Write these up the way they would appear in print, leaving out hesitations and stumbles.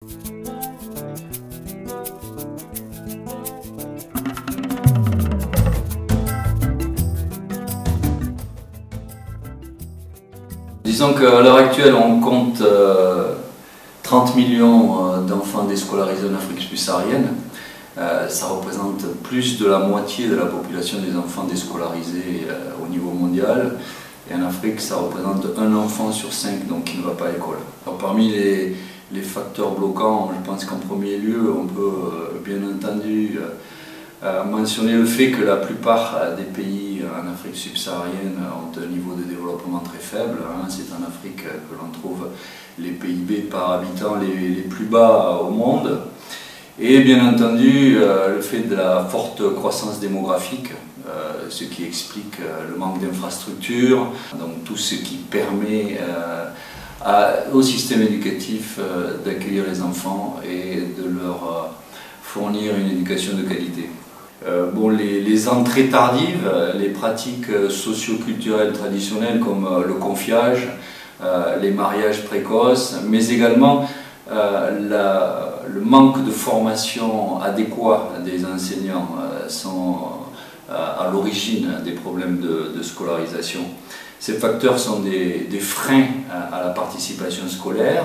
Disons qu'à l'heure actuelle, on compte 30 millions d'enfants déscolarisés en Afrique subsaharienne. Ça représente plus de la moitié de la population des enfants déscolarisés au niveau mondial. Et en Afrique, ça représente un enfant sur 5 donc, qui ne va pas à l'école. Parmi les facteurs bloquants, je pense qu'en premier lieu, on peut bien entendu mentionner le fait que la plupart des pays en Afrique subsaharienne ont un niveau de développement très faible. C'est en Afrique que l'on trouve les PIB par habitant les plus bas au monde. Et bien entendu, le fait de la forte croissance démographique, ce qui explique le manque d'infrastructures, donc tout ce qui permet au système éducatif d'accueillir les enfants et de leur fournir une éducation de qualité. Les entrées tardives, les pratiques socio-culturelles traditionnelles comme le confiage, les mariages précoces, mais également le manque de formation adéquate des enseignants sont à l'origine des problèmes de scolarisation. Ces facteurs sont des freins à la participation scolaire,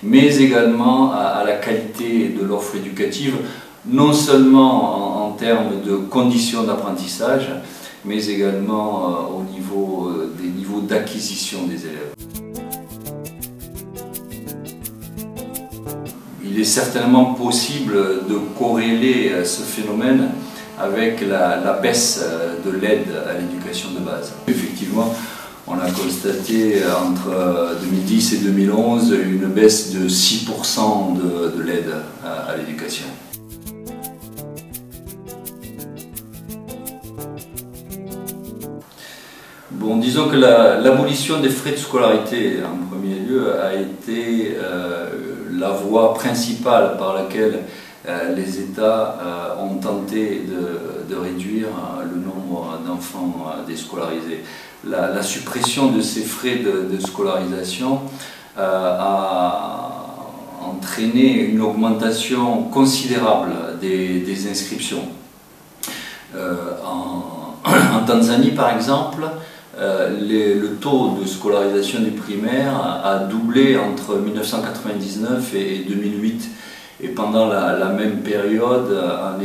mais également à la qualité de l'offre éducative, non seulement en termes de conditions d'apprentissage, mais également au niveau des niveaux d'acquisition des élèves. Il est certainement possible de corréler ce phénomène avec la baisse de l'aide à l'éducation de base. Effectivement, on a constaté entre 2010 et 2011 une baisse de 6% de l'aide à l'éducation. Disons que l'abolition des frais de scolarité, en premier lieu, a été la voie principale par laquelle les États ont tenté de réduire le nombre d'enfants déscolarisés. La suppression de ces frais de scolarisation a entraîné une augmentation considérable des inscriptions. En Tanzanie, par exemple, le taux de scolarisation du primaire a doublé entre 1999 et 2008. Et pendant la même période, en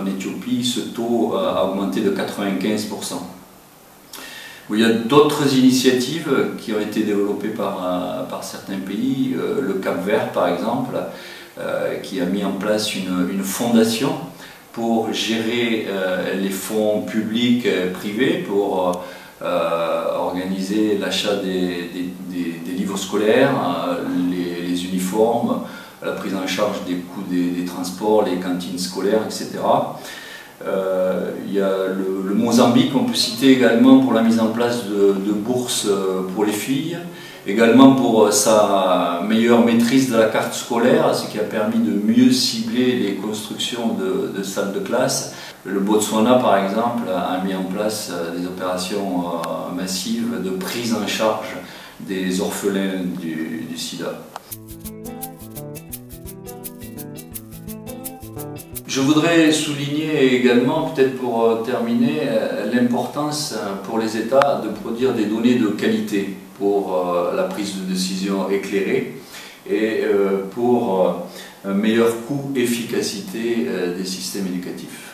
Éthiopie, ce taux a augmenté de 95%. Il y a d'autres initiatives qui ont été développées par certains pays. Le Cap-Vert, par exemple, qui a mis en place une fondation pour gérer les fonds publics et privés, pour organiser l'achat des livres scolaires, les uniformes, la prise en charge des coûts des transports, les cantines scolaires, etc. Il y a le Mozambique, on peut citer également pour la mise en place de bourses pour les filles, également pour sa meilleure maîtrise de la carte scolaire, ce qui a permis de mieux cibler les constructions de salles de classe. Le Botswana, par exemple, a mis en place des opérations massives de prise en charge des orphelins du sida. Je voudrais souligner également, peut-être pour terminer, l'importance pour les États de produire des données de qualité pour la prise de décision éclairée et pour un meilleur coût-efficacité des systèmes éducatifs.